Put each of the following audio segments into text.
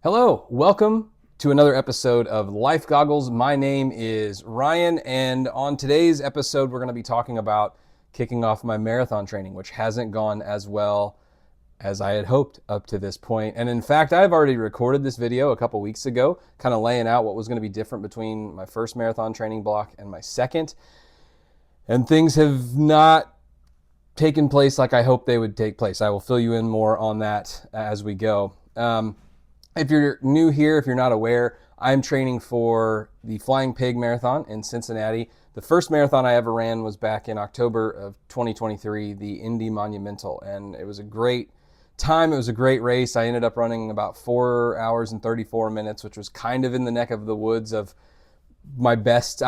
Hello, welcome to another episode of Life Goggles. My name is Ryan, and on today's episode, we're going to be talking about kicking off my marathon training, which hasn't gone as well as I had hoped up to this point. And in fact, I've already recorded this video a couple weeks ago, kind of laying out what was going to be different between my first marathon training block and my second. And things have not taken place like I hoped they would take place. I will fill you in more on that as we go. If you're new here, if you're not aware, I'm training for the Flying Pig Marathon in Cincinnati. The first marathon I ever ran was back in October of 2023, the Indy Monumental, and it was a great time. It was a great race. I ended up running about 4 hours and 34 minutes, which was kind of in the neck of the woods of my best.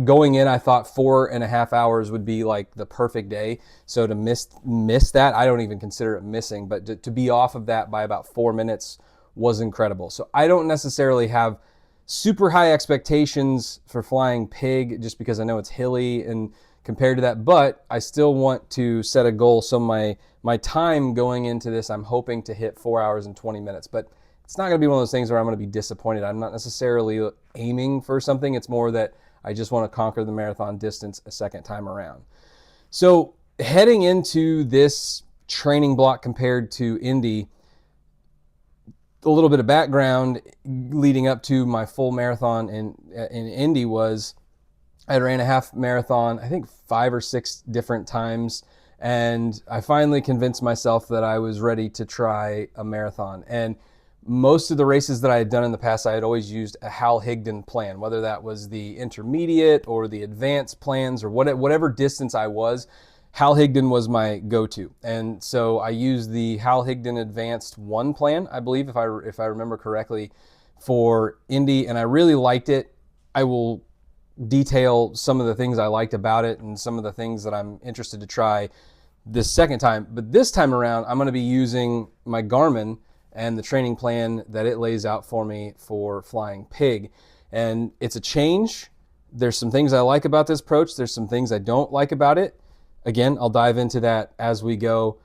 Going in, I thought 4.5 hours would be like the perfect day. So to miss that, I don't even consider it missing, but to be off of that by about 4 minutes was incredible. So I don't necessarily have super high expectations for Flying Pig just because I know it's hilly and compared to that, but I still want to set a goal. So my time going into this, I'm hoping to hit 4 hours and 20 minutes, but it's not going to be one of those things where I'm going to be disappointed. I'm not necessarily aiming for something. It's more that I just want to conquer the marathon distance a second time around. So heading into this training block compared to Indy, a little bit of background leading up to my full marathon in Indy was I ran a half marathon, I think 5 or 6 different times. And I finally convinced myself that I was ready to try a marathon. And most of the races that I had done in the past, I had always used a Hal Higdon plan, whether that was the intermediate or the advanced plans or whatever distance I was. Hal Higdon was my go-to, and so I used the Hal Higdon Advanced 1 plan, I believe, if I remember correctly, for Indy, and I really liked it. I will detail some of the things I liked about it and some of the things that I'm interested to try this second time. But this time around, I'm going to be using my Garmin and the training plan that it lays out for me for Flying Pig, and it's a change. There's some things I like about this approach. There's some things I don't like about it. Again, I'll dive into that as we go.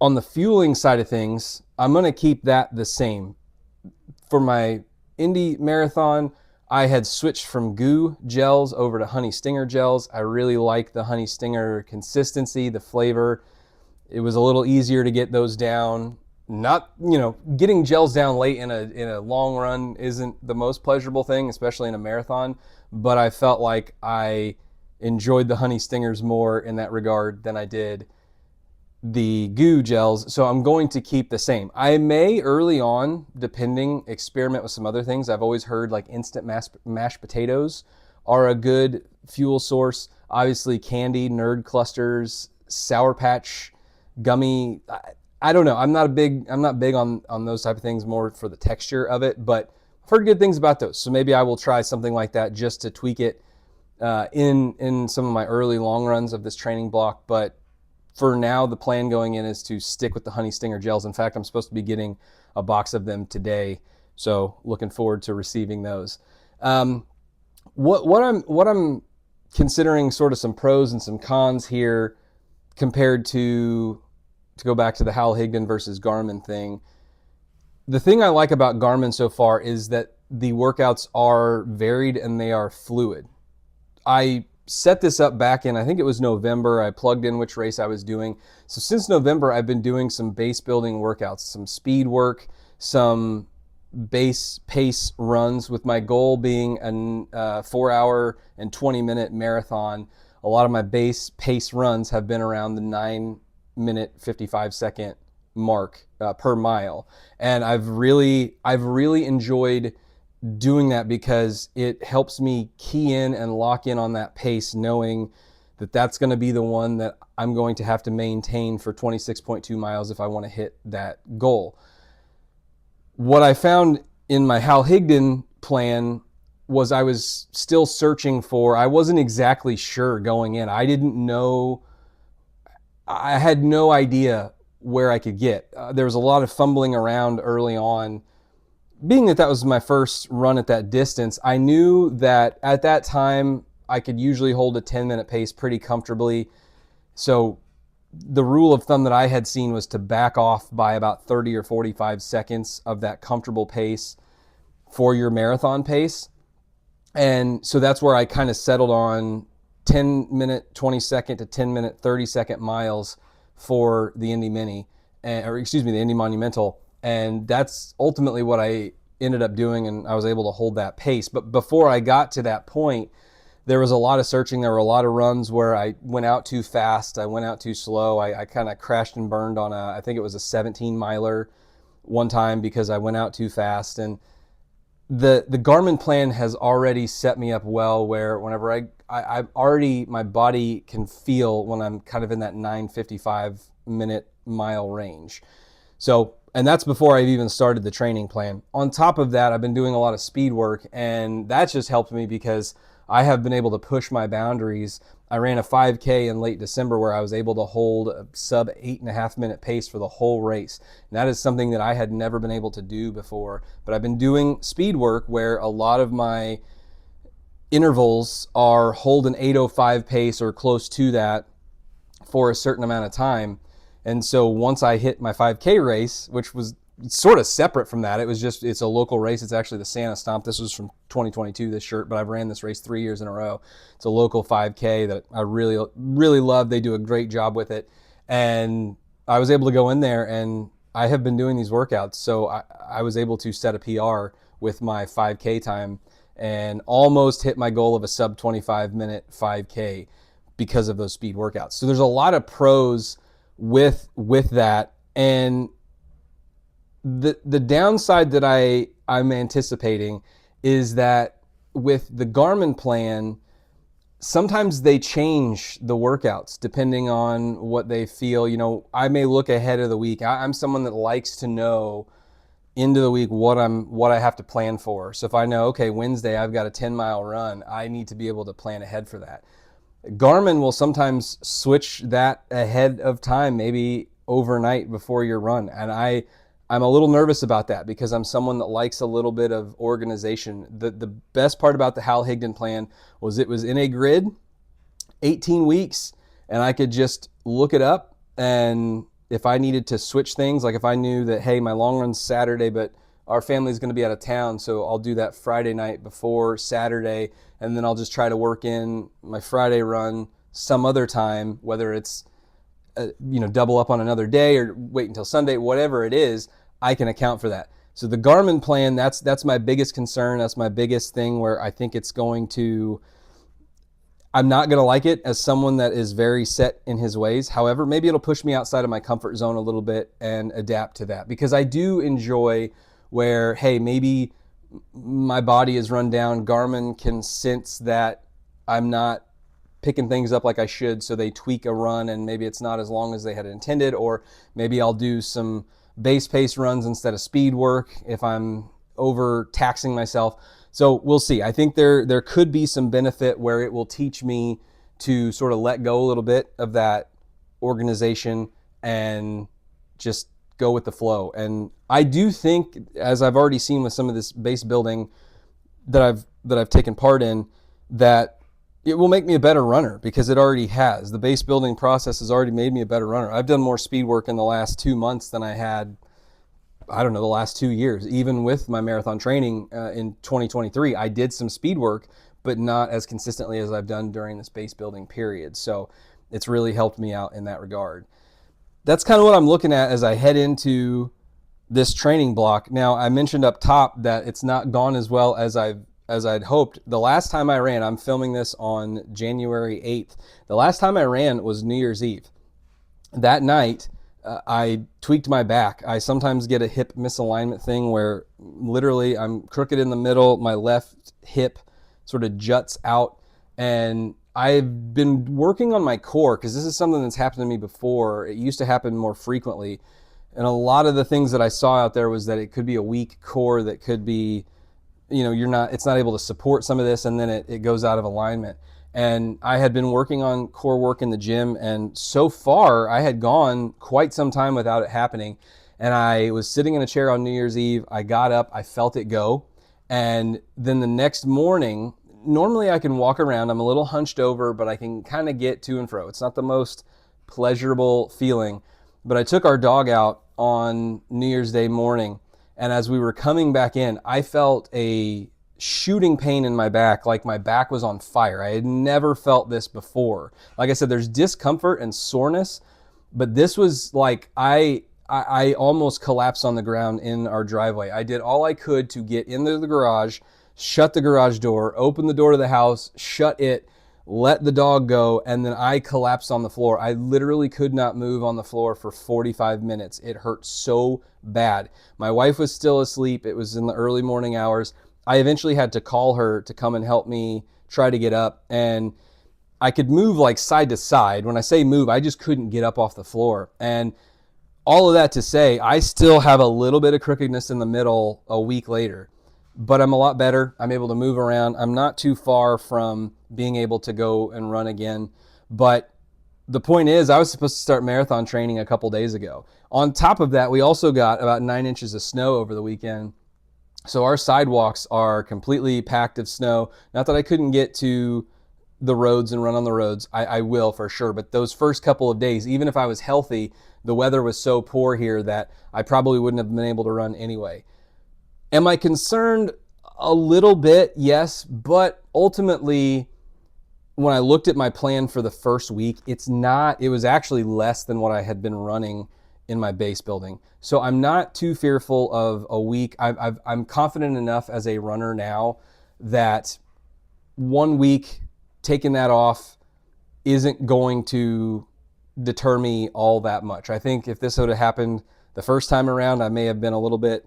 On the fueling side of things, I'm going to keep that the same. For my Indy Marathon, I had switched from goo gels over to honey stinger gels. I really like the honey stinger consistency, the flavor. It was a little easier to get those down. Not, getting gels down late in a long run isn't the most pleasurable thing, especially in a marathon, but I felt like I enjoyed the honey stingers more in that regard than I did the goo gels. So I'm going to keep the same. I may early on, depending, experiment with some other things. I've always heard like instant mashed potatoes are a good fuel source. Obviously candy, nerd clusters, Sour Patch, gummy. I don't know. I'm not big on those type of things, more for the texture of it, but I've heard good things about those. So maybe I will try something like that just to tweak it in some of my early long runs of this training block. But for now, the plan going in is to stick with the honey stinger gels. In fact, I'm supposed to be getting a box of them today, so looking forward to receiving those. What I'm considering sort of some pros and some cons here compared to go back to the Hal Higdon versus Garmin thing. The thing I like about Garmin so far is that the workouts are varied and they are fluid. I set this up back in, I think it was November. I plugged in which race I was doing. So since November, I've been doing some base building workouts, some speed work, some base pace runs, with my goal being a 4 hour and 20 minute marathon. A lot of my base pace runs have been around the 9-minute 55-second mark per mile. And I've really enjoyed doing that because it helps me key in and lock in on that pace, knowing that that's going to be the one that I'm going to have to maintain for 26.2 miles if I want to hit that goal. What I found in my Hal Higdon plan was I was still searching for, I wasn't exactly sure going in. I didn't know, I had no idea where I could get. There was a lot of fumbling around early on. Being that was my first run at that distance, I knew that at that time I could usually hold a 10-minute pace pretty comfortably. So the rule of thumb that I had seen was to back off by about 30 or 45 seconds of that comfortable pace for your marathon pace. And so that's where I kind of settled on 10-minute 20-second to 10-minute 30-second miles for the Indy Mini, the Indy Monumental. And that's ultimately what I ended up doing, and I was able to hold that pace. But before I got to that point, there was a lot of searching. There were a lot of runs where I went out too fast. I went out too slow. I kind of crashed and burned on I think it was a 17 miler one time because I went out too fast. And the Garmin plan has already set me up well where whenever I already, my body can feel when I'm kind of in that 9:55 minute mile range. So, and that's before I've even started the training plan. On top of that, I've been doing a lot of speed work, and that's just helped me because I have been able to push my boundaries. I ran a 5K in late December where I was able to hold a sub 8.5 minute pace for the whole race. And that is something that I had never been able to do before. But I've been doing speed work where a lot of my intervals are hold an 8:05 pace or close to that for a certain amount of time. And so once I hit my 5K race, which was sort of separate from that, it's a local race. It's actually the Santa Stomp. This was from 2022, this shirt, but I've ran this race 3 years in a row. It's a local 5K that I really, really love. They do a great job with it. And I was able to go in there, and I have been doing these workouts. So I was able to set a PR with my 5K time and almost hit my goal of a sub 25 minute 5K because of those speed workouts. So there's a lot of pros with that. And the downside that I'm anticipating is that with the Garmin plan, sometimes they change the workouts depending on what they feel. You know, I may look ahead of the week. I'm someone that likes to know into the week what I have to plan for. So if I know, okay, Wednesday I've got a 10-mile run, I need to be able to plan ahead for that. Garmin will sometimes switch that ahead of time, maybe overnight before your run. And I'm a little nervous about that because I'm someone that likes a little bit of organization. The best part about the Hal Higdon plan was it was in a grid, 18 weeks, and I could just look it up. And if I needed to switch things, like if I knew that, hey, my long run's Saturday, but our family's going to be out of town, so I'll do that Friday night before Saturday, and then I'll just try to work in my Friday run some other time, whether it's double up on another day or wait until Sunday, whatever it is, I can account for that. So the Garmin plan, that's my biggest concern. That's my biggest thing where I think I'm not going to like it as someone that is very set in his ways. However, maybe it'll push me outside of my comfort zone a little bit and adapt to that because I do enjoy where, hey, maybe my body is run down. Garmin can sense that I'm not picking things up like I should, so they tweak a run and maybe it's not as long as they had intended, or maybe I'll do some base pace runs instead of speed work if I'm over taxing myself. So we'll see. I think there could be some benefit where it will teach me to sort of let go a little bit of that organization and just go with the flow. And I do think, as I've already seen with some of this base building that I've taken part in, that it will make me a better runner because it already has. The base building process has already made me a better runner. I've done more speed work in the last 2 months than I had, the last 2 years. Even with my marathon training in 2023, I did some speed work, but not as consistently as I've done during this base building period. So it's really helped me out in that regard. That's kind of what I'm looking at as I head into this training block. Now, I mentioned up top that it's not gone as well as I'd hoped. The last time I ran, I'm filming this on January 8th. The last time I ran was New Year's Eve. That night, I tweaked my back. I sometimes get a hip misalignment thing where literally I'm crooked in the middle. My left hip sort of juts out. And I've been working on my core because this is something that's happened to me before. It used to happen more frequently. And a lot of the things that I saw out there was that it could be a weak core that could be, it's not able to support some of this, and then it goes out of alignment. And I had been working on core work in the gym, and so far I had gone quite some time without it happening. And I was sitting in a chair on New Year's Eve. I got up, I felt it go. And then the next morning, normally I can walk around. I'm a little hunched over, but I can kind of get to and fro. It's not the most pleasurable feeling. But I took our dog out on New Year's Day morning, and as we were coming back in, I felt a shooting pain in my back, like my back was on fire. I had never felt this before. Like I said, there's discomfort and soreness, but this was like I almost collapsed on the ground in our driveway. I did all I could to get into the garage, shut the garage door, open the door to the house, shut it, let the dog go, and then I collapsed on the floor. I literally could not move on the floor for 45 minutes. It hurt so bad. My wife was still asleep. It was in the early morning hours. I eventually had to call her to come and help me try to get up, and I could move like side to side. When I say move, I just couldn't get up off the floor. And all of that to say, I still have a little bit of crookedness in the middle a week later, but I'm a lot better. I'm able to move around. I'm not too far from being able to go and run again. But the point is, I was supposed to start marathon training a couple days ago. On top of that, we also got about 9 inches of snow over the weekend. So our sidewalks are completely packed of snow. Not that I couldn't get to the roads and run on the roads. I will for sure. But those first couple of days, even if I was healthy, the weather was so poor here that I probably wouldn't have been able to run anyway. Am I concerned? A little bit, yes. But ultimately, when I looked at my plan for the first week, it was actually less than what I had been running in my base building. So I'm not too fearful of a week. I'm confident enough as a runner now that 1 week taking that off isn't going to deter me all that much. I think if this would have happened the first time around, I may have been a little bit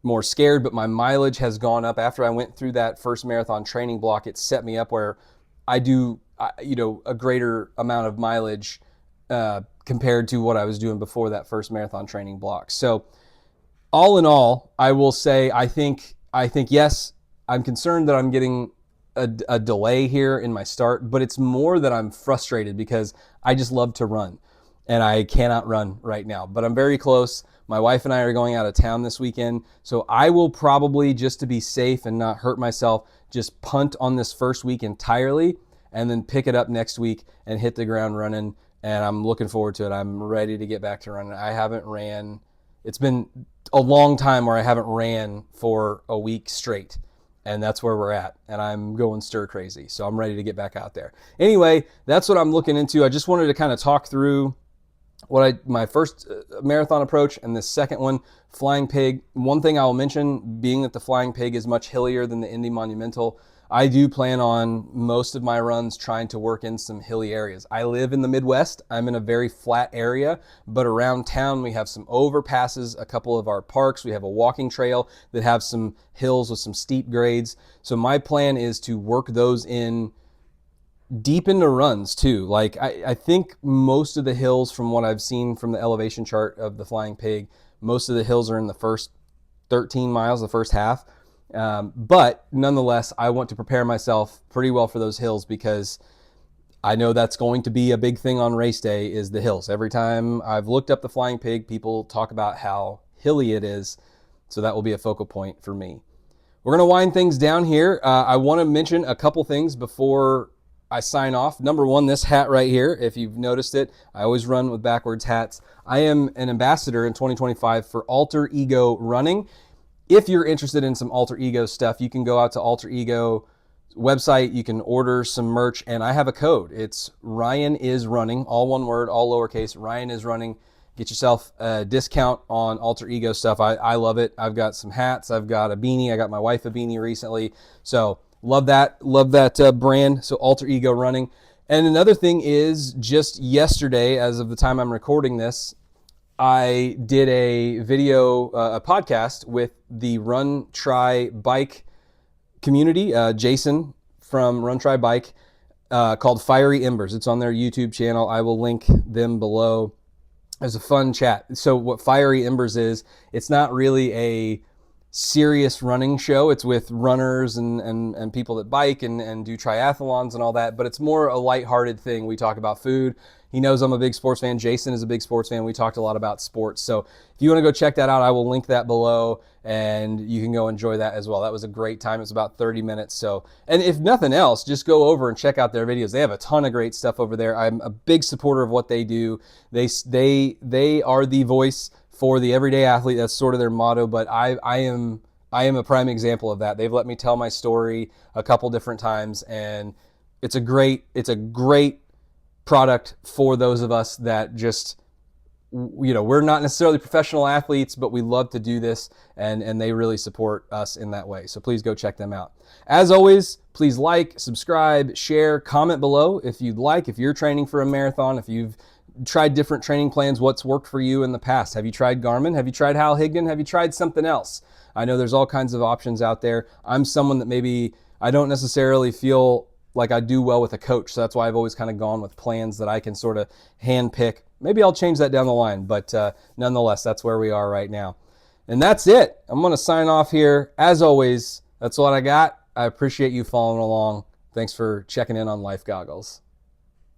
more scared, but my mileage has gone up. After I went through that first marathon training block, it set me up where I do, a greater amount of mileage compared to what I was doing before that first marathon training block. So all in all, I will say, I think yes, I'm concerned that I'm getting a delay here in my start, but it's more that I'm frustrated because I just love to run and I cannot run right now, but I'm very close. My wife and I are going out of town this weekend, so I will probably, just to be safe and not hurt myself, just punt on this first week entirely and then pick it up next week and hit the ground running. And I'm looking forward to it. I'm ready to get back to running. I haven't ran. It's been a long time where I haven't ran for a week straight. And that's where we're at. And I'm going stir crazy. So I'm ready to get back out there. Anyway, that's what I'm looking into. I just wanted to kind of talk through my first marathon approach and this second one, Flying Pig. One thing I will mention, being that the Flying Pig is much hillier than the Indy Monumental, I do plan on most of my runs trying to work in some hilly areas. I live in the Midwest. I'm in a very flat area, but around town we have some overpasses, a couple of our parks. We have a walking trail that have some hills with some steep grades. So my plan is to work those in deep into runs too. Like I think most of the hills, from what I've seen from the elevation chart of the Flying Pig, most of the hills are in the first 13 miles, the first half. But nonetheless, I want to prepare myself pretty well for those hills because I know that's going to be a big thing on race day, is the hills. Every time I've looked up the Flying Pig, people talk about how hilly it is. So that will be a focal point for me. We're going to wind things down here. I want to mention a couple things before I sign off. Number one, this hat right here, if you've noticed it, I always run with backwards hats. I am an ambassador in 2025 for Alter Ego Running. If you're interested in some Alter Ego stuff, you can go out to Alter Ego website. You can order some merch, and I have a code. It's Ryan is Running, all one word, all lowercase. Ryan is Running. Get yourself a discount on Alter Ego stuff. I love it. I've got some hats. I've got a beanie. I got my wife a beanie recently. So love that brand. So Alter Ego Running. And another thing is, just yesterday, as of the time I'm recording this, I did a video, a podcast with the Run Try Bike community, Jason from Run Try Bike, called Fiery Embers. It's on their YouTube channel. I will link them below. It was a fun chat. So what Fiery Embers is, it's not really a serious running show. It's with runners and people that bike and do triathlons and all that, but it's more a lighthearted thing. We talk about food. He knows I'm a big sports fan. Jason is a big sports fan. We talked a lot about sports. So if you want to go check that out, I will link that below and you can go enjoy that as well. That was a great time. It's about 30 minutes. So, and if nothing else, just go over and check out their videos. They have a ton of great stuff over there. I'm a big supporter of what they do. They are the voice for the everyday athlete. That's sort of their motto, but I am a prime example of that. They've let me tell my story a couple different times, and it's a great product for those of us that just, we're not necessarily professional athletes, but we love to do this, and they really support us in that way. So please go check them out. As always, please like, subscribe, share, comment below if you'd like. If you're training for a marathon, if you've tried different training plans, what's worked for you in the past? Have you tried Garmin? Have you tried Hal Higdon? Have you tried something else? I know there's all kinds of options out there. I'm someone that maybe I don't necessarily feel like I do well with a coach. So that's why I've always kind of gone with plans that I can sort of hand pick. Maybe I'll change that down the line, but nonetheless, that's where we are right now. And that's it. I'm going to sign off here. As always, that's what I got. I appreciate you following along. Thanks for checking in on Life Goggles.